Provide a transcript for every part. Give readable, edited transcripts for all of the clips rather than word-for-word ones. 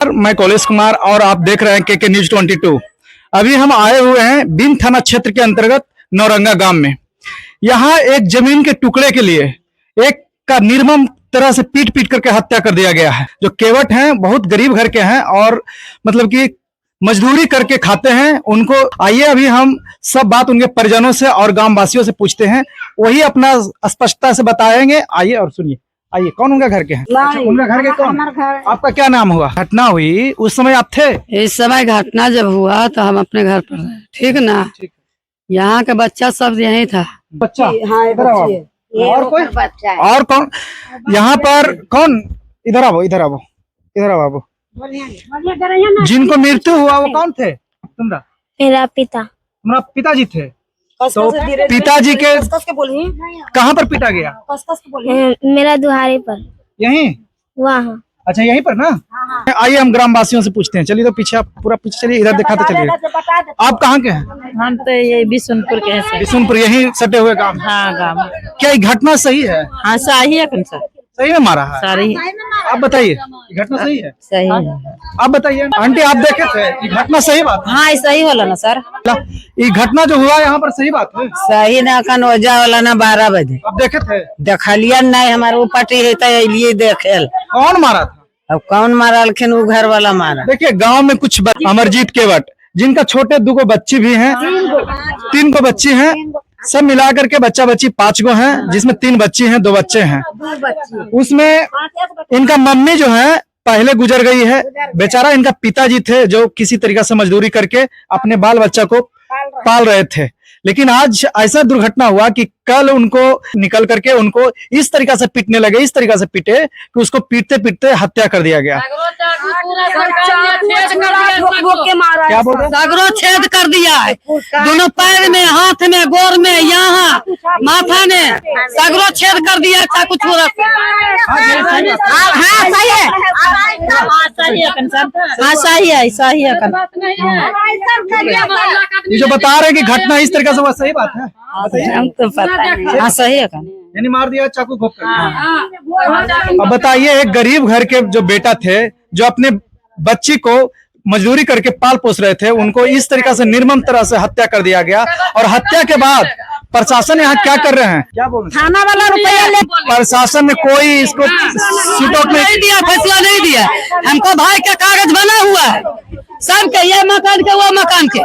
मैं कॉलेज कुमार और आप देख रहे हैं के न्यूज 22। अभी हम आए हुए हैं बीन थाना क्षेत्र के अंतर्गत नौरंगा गांव में। यहाँ एक जमीन के टुकड़े के लिए एक का निर्मम तरह से पीट पीट करके हत्या कर दिया गया है। जो केवट हैं, बहुत गरीब घर के हैं और मतलब कि मजदूरी करके खाते हैं। उनको आइए अभी हम सब बात उनके परिजनों से और गांव वासियों से पूछते हैं, वही अपना स्पष्टता से बताएंगे। आइए और सुनिए। आइए, कौन उनका घर के हैं? अच्छा, उनका घर के कौन? आपका क्या नाम हुआ? घटना हुई उस समय आप थे? इस समय घटना जब हुआ तो हम अपने घर पर रहे, ठीक ना। यहाँ का बच्चा सब यही था। बच्चा? हाँ, इधर आओ। और कोई? और कौन यहाँ पर? कौन? इधर आओ, इधर आओ, इधर आओ बाबू। जिनको मृत्यु हुआ वो कौन थे? तुम्हारा? मेरा पिता। तुम्हारा पिताजी थे? तो पिताजी के कहाँ पर पीटा गया? मेरा दुहारे पर। यहीं? वहाँ। अच्छा, यहीं पर ना। आइए हम ग्राम वासियों से पूछते हैं। चलिए, तो पीछे आप पूरा पीछे चलिए, इधर दिखाते चलिए। आप कहाँ के हैं? हम तो ये बिशुनपुर के हैं। बिशुनपुर, यहीं सटे हुए गांव? हाँ, गाँव। क्या ये घटना सही है? हाँ, सही है। कौन सा सही में मारा है? सही। आप बताइए, घटना सही है? सही है। आप बताइए आंटी, आप देखे थे ये घटना? सही बात है? हाँ, सही होला ना सर। ये घटना जो हुआ यहाँ पर सही बात है? सही ना। कनौजा वाला ना 12 बजे आप देखे थे? देखलिया नहीं, हमारे वो पटी है तो देखे। कौन मारा था? अब कौन मारा? लेकिन वो घर वाला मारा। देखिए, गांव में कुछ अमरजीत केवट, जिनका छोटे 2 बच्ची भी हैं, 3 बच्ची हैं, सब मिला करके बच्चा बच्ची 5 गो हैं, जिसमें 3 बच्ची हैं, 2 बच्चे हैं। उसमें इनका मम्मी जो है पहले गुजर गई है। बेचारा इनका पिताजी थे जो किसी तरीके से मजदूरी करके अपने बाल बच्चा को पाल रहे थे। लेकिन आज ऐसा दुर्घटना हुआ कि कल उनको निकल करके उनको इस तरीका से पीटने लगे, इस तरीका से पीटे कि उसको पीटते पीटते हत्या कर दिया गया। क्या बोल रहे? सगरो छेद कर दिया है, दोनों पैर में, हाथ में, गोर में, यहाँ माथा में सगरो छेद कर दिया। अच्छा, कुछ हो रहा? हाँ, सही है। हाँ, सही है, सही है। ये जो बता रहे हैं कि घटना इस तरीके से हुआ, सही बात है? हम तो पता नहीं। हाँ, सही है। यानी मार दिया चाकू घोंप कर। अब बताइए, एक गरीब घर के जो बेटा थे, जो अपने बच्ची को मजदूरी करके पाल पोस रहे थे, उनको इस तरीके से निर्मम तरह से हत्या कर दिया गया। और हत्या के बाद प्रशासन यहाँ क्या कर रहे हैं? क्या बोल रहे हैं? थाना वाला रुपया ले। प्रशासन ने कोई इसको नहीं दिया, फैसला नहीं दिया। हमको भाई का कागज बना हुआ है सब के, ये मकान के, वो मकान के।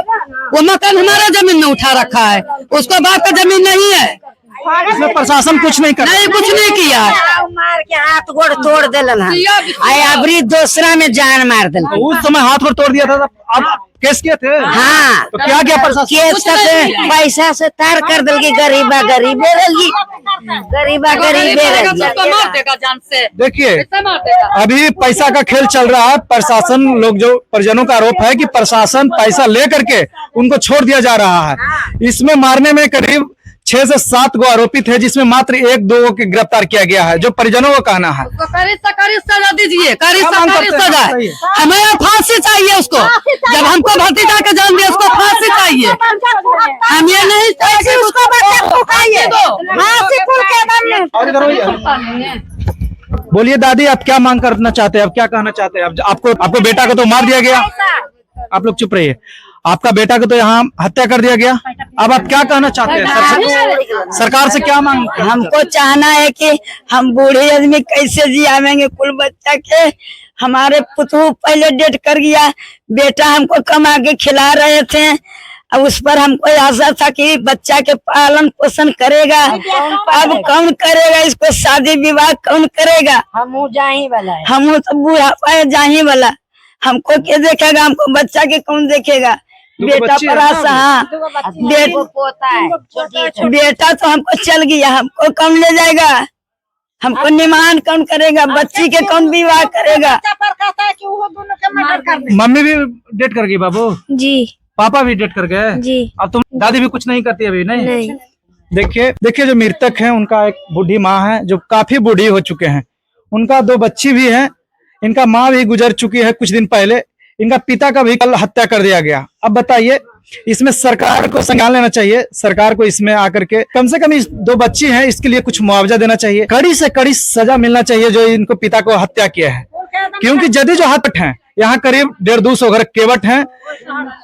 वो मकान हमारा जमीन में उठा रखा है, उसको बाप का जमीन नहीं है। इसमें प्रशासन कुछ नहीं कर? नहीं, कुछ नहीं किया। मार के हाथ गोड़ तोड़ दिलन है। अबरी दूसरा में जान मार दिल। उस समय हाथ गोड़ तोड़ दिया था, अब केस किए थे? हाँ, तो क्या किया प्रशासन? केस से पैसा से तार कर दिल की गरीबा गरीबे रही, गरीबा गरीबे रही। देखिए, अभी पैसा का खेल चल रहा है। प्रशासन लोग, जो परिजनों का आरोप है कि प्रशासन पैसा ले करके उनको छोड़ दिया जा रहा है। इसमें मारने में करीब 6 से 7 गो आरोपी थे, जिसमें मात्र 1-2 को गिरफ्तार किया गया है, जो परिजनों का कहना है। कड़ी सजा दीजिए, कड़ी सजा। हमें फांसी चाहिए उसको। जब हमको भतीजा के जान दिया, उसको फांसी चाहिए। हम ये नहीं चाहिए उसको बोलिए दादी, आप क्या मांग करना चाहते हैं? आप क्या कहना चाहते हैं? आपको बेटा को तो मार दिया गया। आप लोग चुप रहिए। आपका बेटा को तो यहाँ हत्या कर दिया गया। अब आप क्या कहना चाहते हैं? सरकार से क्या मांग? हमको चाहना है कि हम बूढ़े आदमी कैसे जियावेंगे कुल बच्चा के। हमारे पुतू पहले डेट कर गया, बेटा हमको कमा के खिला रहे थे। अब उस पर हमको आशा था कि बच्चा के पालन पोषण करेगा। अब कौन करेगा इसको? शादी विवाह कौन करेगा? हम जाही वाला है। हम तो बुढ़ापा जाही वाला। हमको क्या देखेगा? हमको बच्चा के कौन देखेगा? बेटा पर आशा। हाँ, बेटा तो हमको चल गया, हमको कौन ले जाएगा? हमको निमान कौन करेगा? बच्ची के कौन विवाह करेगा? मम्मी भी डेट कर गई बाबू? जी। पापा भी डेट कर गए जी। अब तुम दादी भी कुछ नहीं करती अभी? नहीं। देखिए, जो मृतक हैं उनका एक बूढ़ी माँ है, जो काफी बूढ़ी हो चुके हैं। उनका 2 बच्ची भी हैं। इनका माँ भी गुजर चुकी है कुछ दिन पहले। इनका पिता का भी कल हत्या कर दिया गया। अब बताइए, इसमें सरकार को संज्ञान लेना चाहिए। सरकार को इसमें आकर के कम से कम इस 2 बच्ची हैं, इसके लिए कुछ मुआवजा देना चाहिए। कड़ी से कड़ी सजा मिलना चाहिए जो इनको पिता को हत्या किया है। क्योंकि यदि जो हत्या है, यहाँ करीब 150-200 घर केवट हैं।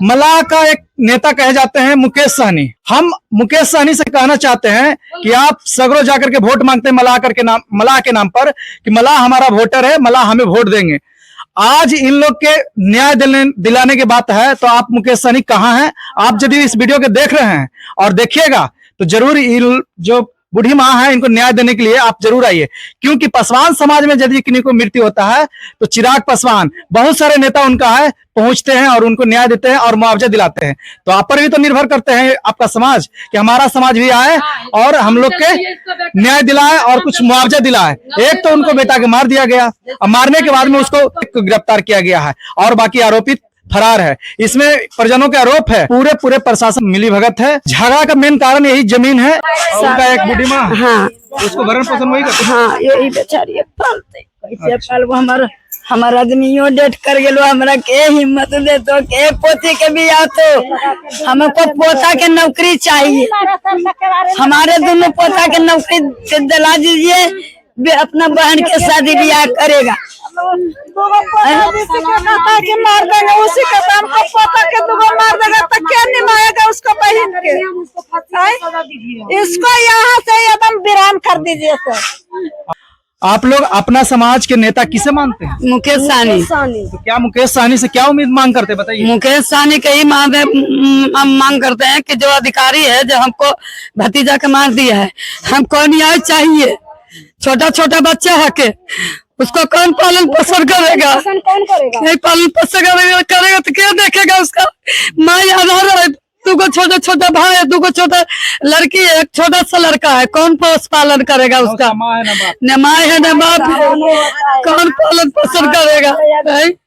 मलाह का एक नेता कहे जाते हैं मुकेश सहनी। हम मुकेश सहनी से कहना चाहते हैं कि आप सगरों जाकर के वोट मांगते हैं मलाह के नाम पर कि मलाह हमारा वोटर है, मलाह हमें वोट देंगे। आज इन लोग के न्याय दिलाने की बात है तो आप मुकेश सहनी कहाँ हैं? आप यदि इस वीडियो के देख रहे हैं और देखिएगा तो जरूर जो बूढ़ी माँ है इनको न्याय देने के लिए आप जरूर आइए, क्योंकि पासवान समाज में यदि किसी को मृत्यु होता है तो चिराग पासवान बहुत सारे नेता उनका है पहुंचते हैं और उनको न्याय देते हैं और मुआवजा दिलाते हैं। तो आप पर भी तो निर्भर करते हैं आपका समाज कि हमारा समाज भी आए और हम लोग के न्याय दिलाए और कुछ मुआवजा दिलाए। एक तो उनको बेटा के मार दिया गया और मारने के बाद में उसको गिरफ्तार किया गया है और बाकी आरोपित फरार है। इसमें परिजनों के आरोप है पूरे प्रशासन मिली भगत है। झगड़ा का मेन कारण यही जमीन है। उनका एक बूढ़ी माँ, हाँ, उसको भरण पोषण वही करते, हाँ, यही बेचारी पालते कैसे पालबो। हमारा आदमियों डेट कर गेलो, हमरा के हिम्मत दे तो के पोती के भी आ तो हमको पोता के नौकरी चाहिए। हमारे दोनों पोता के नौकरी दिला दीजिए, अपना बहन के शादी ब्याह करेगा। मार देंगे उसी का दाम को पोता के दुगो मार देगा तो क्या निभाएगा उसको बहन के। इसको यहाँ से एकदम विराम कर दीजिए सर। आप लोग अपना समाज के नेता किसे मानते हैं? मुकेश सहनी। तो क्या मुकेश सहनी से क्या उम्मीद मांग करते हैं बताइए? मुकेश सहनी के ही मांग करते हैं कि जो अधिकारी है जो हमको भतीजा के मार दिया है, हमको न्याय चाहिए। छोटा छोटा बच्चा है के उसको कौन पालन पोषण करेगा? नहीं पालन पोषण करेगा तो क्या देखेगा उसका? माँ आधार है, दुगो छोटा छोटा भाई है, दुगो छोटा लड़की है, एक छोटा सा लड़का है, कौन पोष पालन करेगा उसका? न माँ है न बाप है, कौन पालन पोषण करेगा?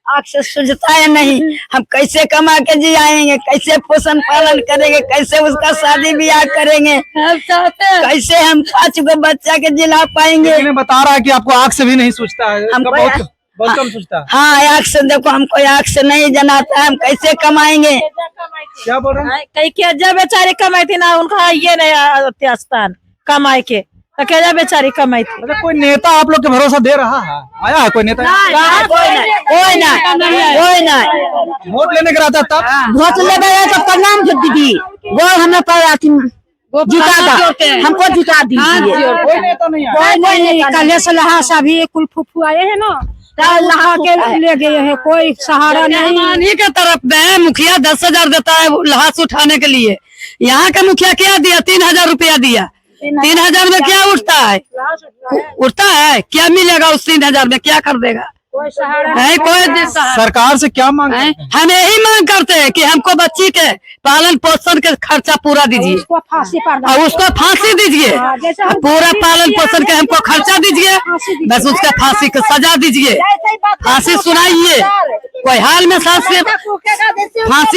आँख से सुझता है नहीं, हम कैसे कमा के जी आएंगे, कैसे पोषण पालन करेंगे, कैसे उसका शादी ब्याह करेंगे, कैसे हम 5 गो बच्चा के जिला पाएंगे? बता रहा है कि आपको आँख से भी नहीं सोचता है, हमको बहुत कम सोचता है। हाँ, आँख से देखो, हमको आँख से नहीं जनाता है, हम कैसे कमाएंगे? क्या बोल रहे हैं? कई के जब बेचारी कमाई थी ना, उनका ये नहीं स्थान कमाई के, तो क्या बेचारी कमाई थी। मतलब कोई नेता आप लोग के भरोसा दे रहा है? आया है कोई नेता? कोई नहीं। वोट लेने का रहता तब वोट लगा तो प्रणाम दीदी, वो हमें हमको जिता दीजिए। कोई नेता नहीं आया। कोई नहीं, कल से लहा सभी कुल फुफू आए हैं ना, लहा के ले गए हैं, कोई सहारा नहीं। पानी के तरफ गए, मुखिया 10,000 देता है लहास उठाने के लिए। यहाँ का मुखिया क्या दिया? 3,000 रुपया दिया। 3,000 में क्या उठता है? क्या मिलेगा उस 3,000 में? क्या कर देगा? कोई सरकार से क्या मांग? हम यही मांग करते हैं कि हमको बच्ची के पालन पोषण के खर्चा पूरा दीजिए और उसको फांसी दीजिए। पूरा पालन पोषण के हमको खर्चा दीजिए, बस उसका फांसी की सजा दीजिए, फांसी सुनाइए। कोई हाल में फांसी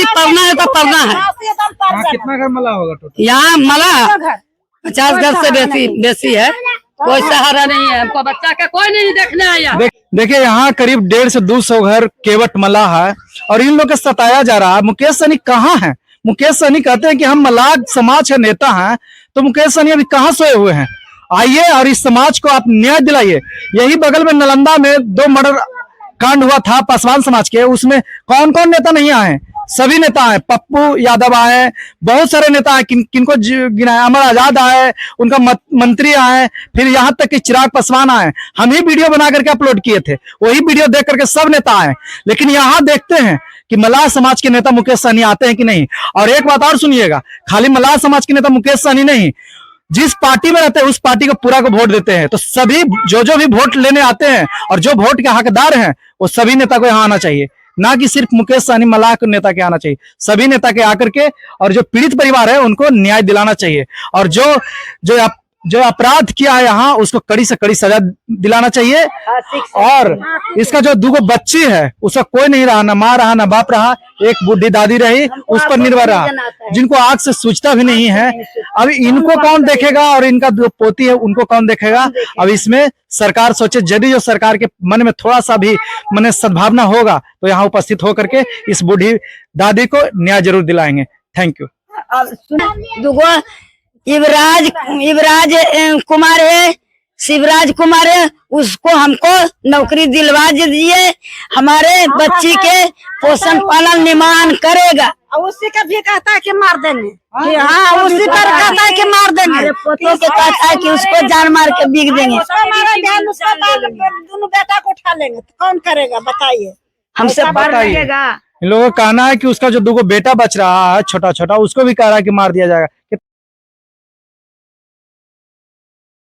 पड़ना है तो पड़ना है। कितना घर मला होगा टोटल? यहाँ मला 50 घर से बेसी है। कोई सहारा नहीं है, हमको बच्चा का कोई नहीं देखने आया। देखिए यहाँ करीब 150 से 200 घर केवट मलाह है और इन लोग को सताया जा रहा है। मुकेश सहनी कहाँ है? मुकेश सहनी कहते हैं कि हम मलाह समाज के नेता हैं, तो मुकेश सहनी अभी कहाँ सोए हुए हैं? आइए और इस समाज को आप न्याय दिलाइए। यही बगल में नालंदा में 2 मर्डर कांड हुआ था पासवान समाज के, उसमें कौन कौन नेता नहीं आए? सभी नेता आए, पप्पू यादव आए, बहुत सारे नेता आए, किनको गिनाए? अमर आजाद आए, उनका मंत्री आए, फिर यहाँ तक कि चिराग पासवान आए। हम ही वीडियो बना करके अपलोड किए थे, वही वीडियो देख करके सब नेता आए। लेकिन यहाँ देखते हैं कि मलाह समाज के नेता मुकेश सहनी आते हैं कि नहीं। और एक बात और सुनिएगा, खाली मलाह समाज के नेता मुकेश सहनी नहीं, जिस पार्टी में रहते हैं उस पार्टी को पूरा को वोट देते हैं। तो सभी जो भी वोट लेने आते हैं और जो वोट के हकदार हैं वो सभी नेता को यहाँ आना चाहिए, ना कि सिर्फ मुकेश सहनी मलाह के नेता के आना चाहिए। सभी नेता के आकर के और जो पीड़ित परिवार है उनको न्याय दिलाना चाहिए और जो अपराध किया है यहाँ उसको कड़ी से कड़ी सजा दिलाना चाहिए। और इसका जो 2 बच्ची है उसका कोई नहीं रहा, ना माँ रहा ना बाप रहा, एक बूढ़ी दादी रही, उस पर निर्भर रहा, जिनको आग से सूझता भी नहीं है। अब इनको कौन देखेगा और इनका जो पोती है उनको कौन देखेगा? अब इसमें सरकार सोचे, यदि जो सरकार के मन में थोड़ा सा भी मन सद्भावना होगा तो यहाँ उपस्थित होकर के इस बूढ़ी दादी को न्याय जरूर दिलाएंगे। Thank you. युवराज कुमार है, शिवराज कुमार है, उसको हमको नौकरी दिलवा दीजिए, हमारे बच्ची के पोषण पालन निर्माण करेगा। उसी का भी कहता है कि मार देंगे। हाँ, उसी पर कहता है कि मार देंगे, पोतों के कहता है कि उसको जान मार के बिक देंगे। दोनों बेटा को उठा लेंगे तो कौन करेगा बताइए। हमसे पर बताइए। लगेगा। इन लोगों का कहना है कि उसका जो 2 बेटा बच रहा है छोटा छोटा, उसको भी कह रहा है कि मार दिया जाएगा।